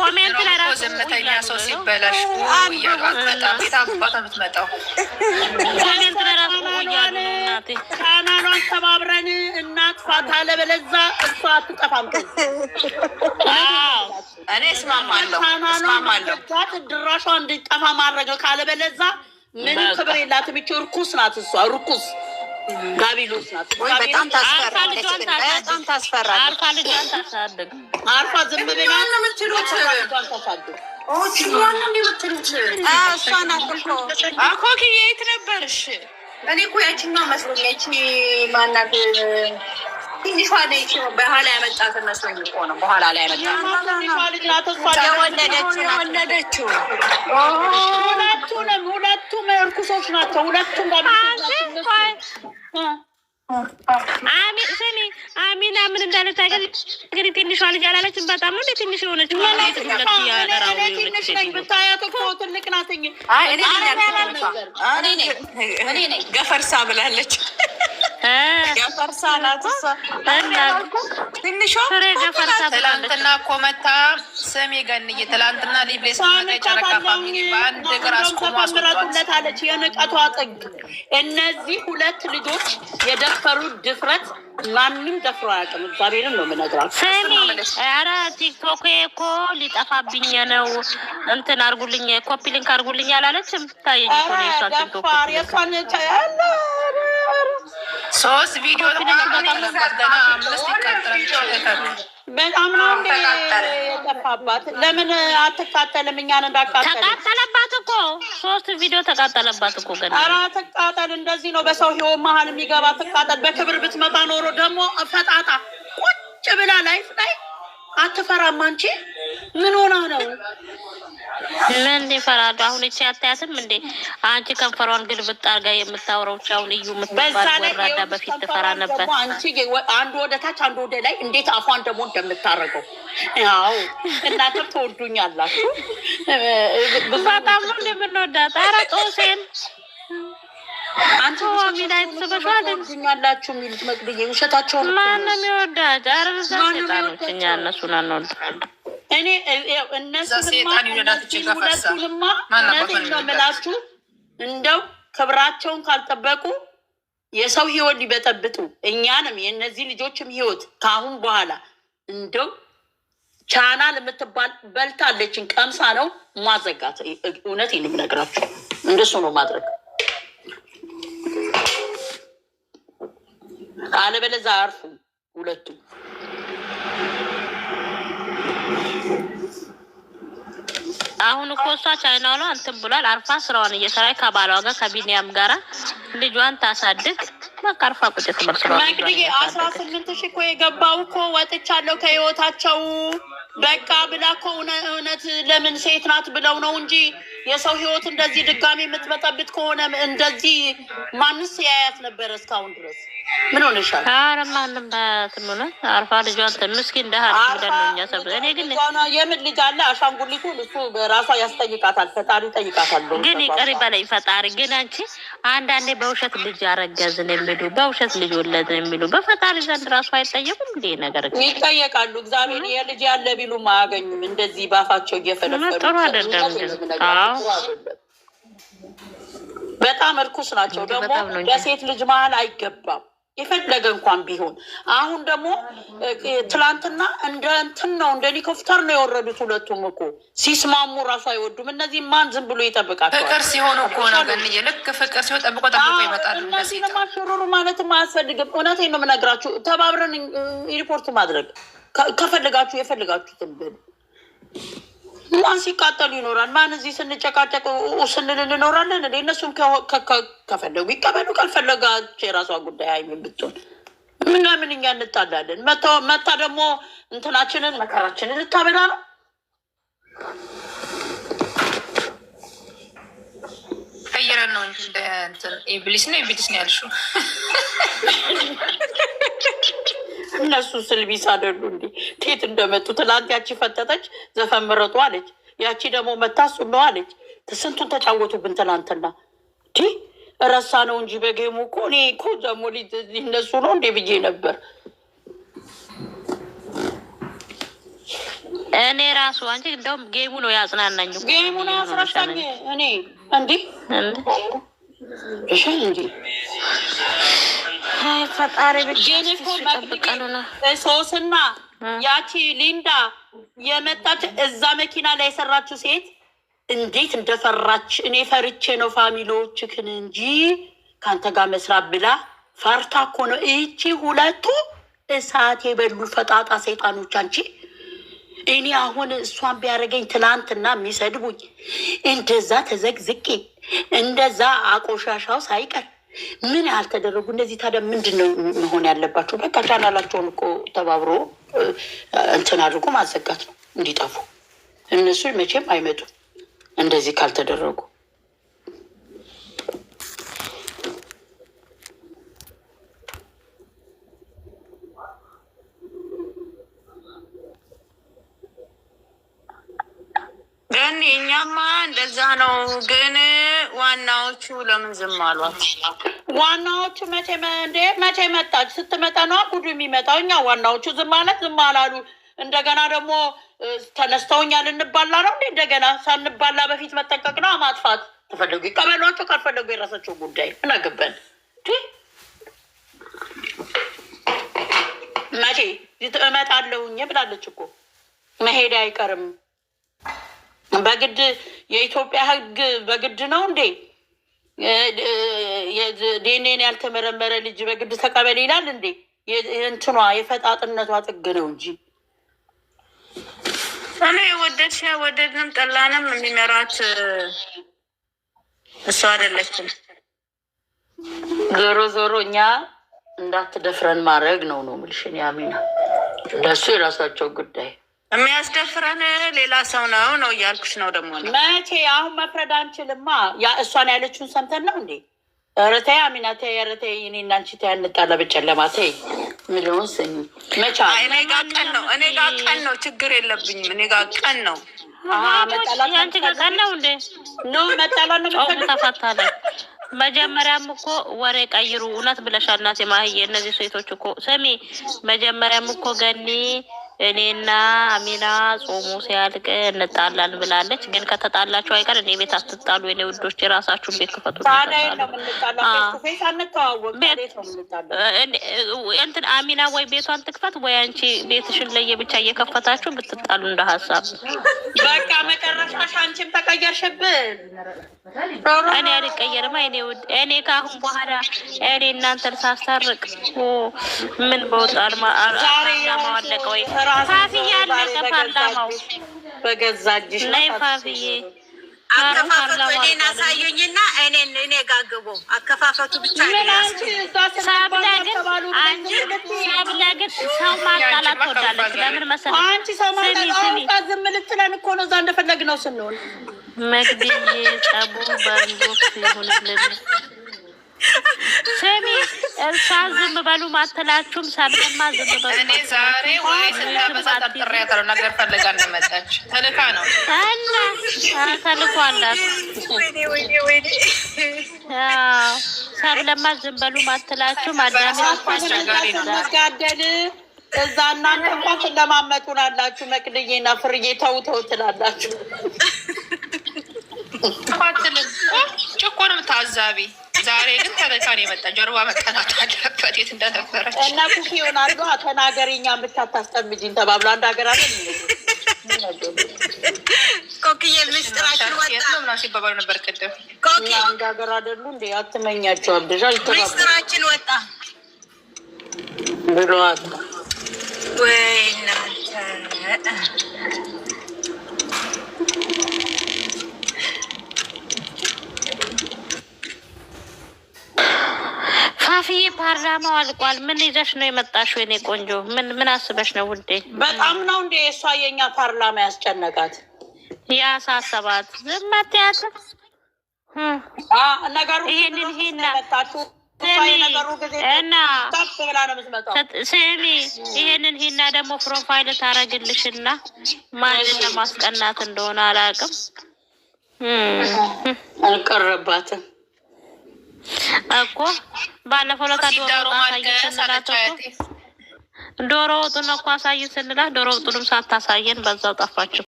ኮሜንት ላይ ራሱ ዝምተኛ ሰው ሲበላሽ እያሉ አትመጣም። የታባታ የምትመጣው ኮሜንት ላይ ራሱ እያሉ እናቴ ቻናሏን ተባብረን እናጥፋት፣ አለበለዚያ እሷ አትጠፋም። እኔ እስማማለሁ ድራሿ እንዲጠፋ ማድረግ ነው። ካለበለዚያ ምንም ክብር የላትም። ይቺ እርኩስ ናት። እሷ እርኩስ ጋቢሎስ ናት። በጣም ታስፈራለች። በጣም ታስፈራለች። አርፋ ልጇን ታሳድግ። አርፋ ዝም ብላ ነው የምትሉት። እሷ ናት እኮ ኮኪዬ የት ነበርሽ? እኔ እኮ ያቺኛው መስሎኝ ያቺ ማናት ትንሿ ነች። በኋላ ያመጣት መስሎኝ እኮ ነው። በኋላ ላይ ያመጣት የወለደችው ሁለቱም እርኩሶች ናቸው። ሁለቱም አሚና ምን እንዳለች እንግዲህ ትንሿ ልጅ አላለችም። በጣም ነው ትንሽ የሆነች ብታያት እኮ ትልቅ ናት። እኔ ገፈርሳ ብላለች። ገፈርሳ ናት እሷ ትንሿ ገፈርሳ። ትላንትና እኮ መታ ስሜ ገንዬ ትላንትና ሊብሌስ ጨረቃ ፋሚሊ በአንድ እግር አስቆማለች። የንቀቷ ጥግ እነዚህ ሁለት ልጆች የደፈሩት ድፍረት ማንም ደፍሮ አያውቅም። እግዚአብሔርን ነው የምነግራችሁ። ስሚ ኧረ ቲክቶክ እኮ ሊጠፋብኝ ነው እንትን አርጉልኝ፣ ኮፒ ሊንክ አርጉልኝ አላለችም። ታየኝ እኮ ነው እሷ ቲክቶክ ሶስት ቪዲዮ በጣም ነው የጠፋባት። ለምን አትቃጠልም? እኛን እንዳቃጠል ተቃጠለባት እኮ 3 ቪዲዮ ተቃጠለባት እኮ ገና። ኧረ ትቃጠል። እንደዚህ ነው በሰው ህይወት መሀል የሚገባ። ትቃጠል። በክብር ብትመጣ ኖሮ ደግሞ ፈጣጣ ቁጭ ብላ ላይፍ ላይ አትፈራም። አንቺ ምን ሆና ነው? ምን ይፈራሉ? አሁን እቺ አታያትም እንዴ? አንቺ ከንፈሯን ግልብጥ አርጋ የምታወራው ቻውን እዩ የምትባል ወራዳ በፊት ትፈራ ነበር። አንቺ አንድ ወደ ታች አንድ ወደ ላይ እንዴት አፏን ደግሞ እንደምታረገው ያው እናንተ ትወዱኛላችሁ። በጣም ነው እንደምንወዳት። ኧረ ጦሴን አንቺ ሚዳይት ተበሻለኛላችሁ የሚሉት መቅደዬ ውሸታቸውን ማንም ይወዳት። ኧረ ዘጣኖች እኛ እነሱን አንወዳለን። እኔ እነሱንማ ምላችሁ እንደው ክብራቸውን ካልጠበቁ የሰው ህይወት ሊበጠብጡ እኛንም የእነዚህ ልጆችም ህይወት ከአሁን በኋላ እንደው ቻናል የምትባል በልታለችን ቀምሳ ነው ማዘጋት። እውነት የምነግራችሁ እንደሱ ነው ማድረግ። አለበለዚያ አያርፉም ሁለቱም። አሁን እኮ እሷ ቻይናው ነው እንትን ብሏል። አርፋ ስራዋን እየሰራች ከባሏ ጋር ከቢኒያም ጋራ ልጇን ታሳድግ። በቃ አርፋ ቁጭ ትመስሏል። ማግዲጌ 18 ሺህ እኮ የገባው እኮ ወጥቻለሁ ከህይወታቸው በቃ ብላ እኮ እውነት ለምን ሴት ናት ብለው ነው እንጂ የሰው ህይወት እንደዚህ ድጋሚ የምትበጠብጥ ከሆነ እንደዚህ ማንስ ያያት ነበር እስካሁን ድረስ? ምን ሆነሻል? ኧረ ማንም ባትምነ አርፋ ልጇን ምስኪን ደሃ ልጅ ሰብ እኔ ግን የምን ልጅ አለ አሻንጉሊቱ እሱ በራሷ ያስጠይቃታል። ፈጣሪ ጠይቃታል። ግን ይቅር በለኝ ፈጣሪ። ግን አንቺ አንዳንዴ በውሸት ልጅ አረገዝን የሚሉ በውሸት ልጅ ወለድን የሚሉ በፈጣሪ ዘንድ ራሱ አይጠየቁም እንዴ? ነገር ይጠየቃሉ። እግዚአብሔር የልጅ ያለ ቢሉም አያገኙም። እንደዚህ ባፋቸው እየፈለፈሉ ጥሩ አይደለም። በጣም እርኩስ ናቸው። ደግሞ በሴት ልጅ መሀል አይገባም የፈለገ እንኳን ቢሆን። አሁን ደግሞ ትላንትና እንደ እንትን ነው እንደ ሄሊኮፕተር ነው የወረዱት ሁለቱም እኮ። ሲስማሙ ራሱ አይወዱም። እነዚህ ማን ዝም ብሎ ይጠብቃቸዋል? ፍቅር ሲሆኑ እኮ ነው ገንዬ። ልክ ፍቅር ሲሆን ጠብቆ ይመጣሉ። እነዚህ ለማሸሩሩ ማለትም አያስፈልግም። እውነቴን ነው የምነግራችሁ። ተባብረን ሪፖርት ማድረግ ከፈለጋችሁ የፈለጋችሁትን ብሉ። ማን ሲቃጠሉ ይኖራል? ማን እዚህ ስንጨቃጨቅ ስንል እንኖራለን? እንደ እነሱም ከፈለጉ ይቀበሉ፣ ካልፈለጋቸው የራሷ ጉዳይ። አይምን ብትሆን ምናምን እኛ እንጣላለን። መታ ደግሞ እንትናችንን መከራችንን ልታበላ ነው። ቀይረን ነው እንጂ ኢብሊስ ነው ኢብሊስ ነው ያልሽው። እነሱ ስልቢስ አይደሉ እንዴ? ቴት እንደመጡ ትላንት ያቺ ፈጠጠች ዘፈን ምረጡ አለች። ያቺ ደግሞ መታሱ ነው አለች። ስንቱን ተጫወቱብን ትላንትና። ረሳ ነው እንጂ በጌሙ እኮ እኔ እኮ ደግሞ ሊነሱ ነው እንዴ ብዬ ነበር። እኔ ራሱ አንቺ እንደውም ጌሙ ነው ያጽናናኝ። ጌሙ ነው ያስረሳኝ። እኔ እንዴ እሺ እንዴ ፈጣሪ ሶስና ያቺ ሊንዳ የመጣች እዛ መኪና ላይ የሰራችው ሴት እንዴት እንደፈራች እኔ ፈርቼ ነው ፋሚሊዎችክን እንጂ ከአንተ ጋር መስራት ብላ ፈርታ እኮ ነው። ይቺ ሁለቱ እሳት የበሉ ፈጣጣ ሰይጣኖች አንቺ እኔ አሁን እሷን ቢያደርገኝ ትናንትና የሚሰድቡኝ እንደዛ ተዘግዝቄ እንደዛ አቆሻሻው ሳይቀር ምን ያልተደረጉ እነዚህ ታዲያ ምንድን ነው መሆን ያለባቸው? በቃ ቻናላቸውን እኮ ተባብሮ እንትን አድርጎ ማዘጋት ነው እንዲጠፉ። እነሱ መቼም አይመጡም እንደዚህ ካልተደረጉ። ግን እኛማ እንደዛ ነው። ግን ዋናዎቹ ለምን ዝም አሏት? ዋናዎቹ መቼ መጣች? ስትመጣ ነው ጉዱ የሚመጣው። እኛ ዋናዎቹ ዝም ማለት ዝም አላሉ። እንደገና ደግሞ ተነስተውኛል እንባላ ነው እንዴ? እንደገና ሳንባላ በፊት መጠንቀቅ ነው። ማጥፋት ተፈለጉ ይቀበሏቸው፣ ካልፈለጉ የራሳቸው ጉዳይ። ምን አገባን? መቼ እመጣለሁኝ ብላለች እኮ መሄድ አይቀርም። በግድ የኢትዮጵያ ሕግ በግድ ነው እንዴ? ዴኔን ያልተመረመረ ልጅ በግድ ተቀበል ይላል እንዴ? እንትኗ የፈጣጥነቷ ጥግ ነው እንጂ እኔ ወደድንም ጠላንም የሚመራት እሷ አይደለችም። ዞሮ ዞሮ እኛ እንዳትደፍረን ማድረግ ነው የምልሽን። ያሚና ለሱ የራሳቸው ጉዳይ። የሚያስደፍረን ሌላ ሰው ነው እያልኩሽ ነው። ደግሞ መቼ አሁን መፍረድ አንችልማ። እሷን ያለችውን ሰምተን ነው እንዴ? ኧረ ተይ አሚና ተይ፣ ኧረ ተይ። እኔ እና አንቺ ተይ፣ እንጣላ በጨለማ ተይ። ምለውን ስኝ መቻ እኔ ጋር ቀን ነው ችግር የለብኝም። እኔ ጋር ቀን ነው መጣላት ጋር ቀን ነው እንዴ? ኖ መጣላት ነው ተፋታለ። መጀመሪያም እኮ ወሬ ቀይሩ። እውነት ብለሻል እናቴ ማህዬ። እነዚህ ሴቶች እኮ ስሚ፣ መጀመሪያም እኮ ገኒ እኔና አሚና ጾሙ ሲያልቅ እንጣላን ብላለች። ግን ከተጣላችሁ አይቀር እኔ ቤት አትጣሉ የኔ ውዶች፣ የራሳችሁን ቤት ክፈቱ። እንትን አሚና ወይ ቤቷን ትክፈት ወይ አንቺ ቤትሽን ለየብቻ እየከፈታችሁ ብትጣሉ እንደ ሀሳብ። በቃ መጨረሻሽ አንቺም ተቀየርሽብን። እኔ አልቀየርማ የኔ ውድ። እኔ ከአሁን በኋላ እኔ እናንተን ሳስታርቅ ምን በወጣል ማለቀ ወይ ፋፍዬ አለቀ ፓርላማው በገዛ እጅሽ ላይ ፋፍዬ አከፋፈቱ እኔን አሳዩኝና እኔ ጋር ግቡ። አከፋፈቱ ብቻ ሳብላ ግን ሰው ማጣላት ትወዳለች። ለምን መሰለኝ አንቺ ሰው ማጣላት ዝም ልትለን እኮ ነው። እዛ እንደፈለግነው ስንሆን መግቢዬ ጸቡ በንዶክ ይሁንልን። ስሚ እሷ ዝም በሉ ማተላችሁም ሳብለማ ዝም በሉ። እኔ ዛሬ ወይ ስታበዛ ጠርጥሬያታለሁ። ነገር ፈልጋ እንደመጣች ተልካ ነው እና ተልኮ አላት። ሳብለማ ዝም በሉ ማተላችሁም አዳሚ ጋደል እዛ እናንተ እንኳን ስለማመጡን አላችሁ። መቅድዬና ፍርዬ ተው ትላላችሁ። ተባትልም ጭቆንም ታዛቢ ዛሬ ግን ተበታን የመጣ ጀርባ መቀናት አለበት። የት እንደነበረች እና ኩኪ ይሆናሉ። ተናገሪኛ ብታታስጠምጂኝ ተባብሎ አንድ ሀገር አለ ኮኪ ምስጢራችን ወጣ ነው ሲባባሉ ነበር ቅድም። ኮኪ አንድ ሀገር አይደሉ እንዴ? አትመኛቸዋል ደጃ ይተባባሉ። ምስጢራችን ወጣ ብሏት ወይ እናንተ ፋፍዬ ፓርላማው አልቋል። ምን ይዘሽ ነው የመጣሽው የኔ ቆንጆ? ምን አስበሽ ነው ውዴ? በጣም ነው እንዴ እሷ የኛ ፓርላማ ያስጨነቃት ያሳሰባት? ዝም አትያት ነገሩ። ይሄንን ስሚ ይሄንን ሂና ደግሞ ፕሮፋይል ታረግልሽና ማንን ለማስቀናት እንደሆነ አላውቅም። አልቀረባትም እኮ ባለፈው ለታ ዶሮ ማሳየት እኮ ዶሮ ወጡን እኮ አሳይን ስንላት ዶሮ ወጡንም ሳታሳየን በዛው ጠፋችሁ።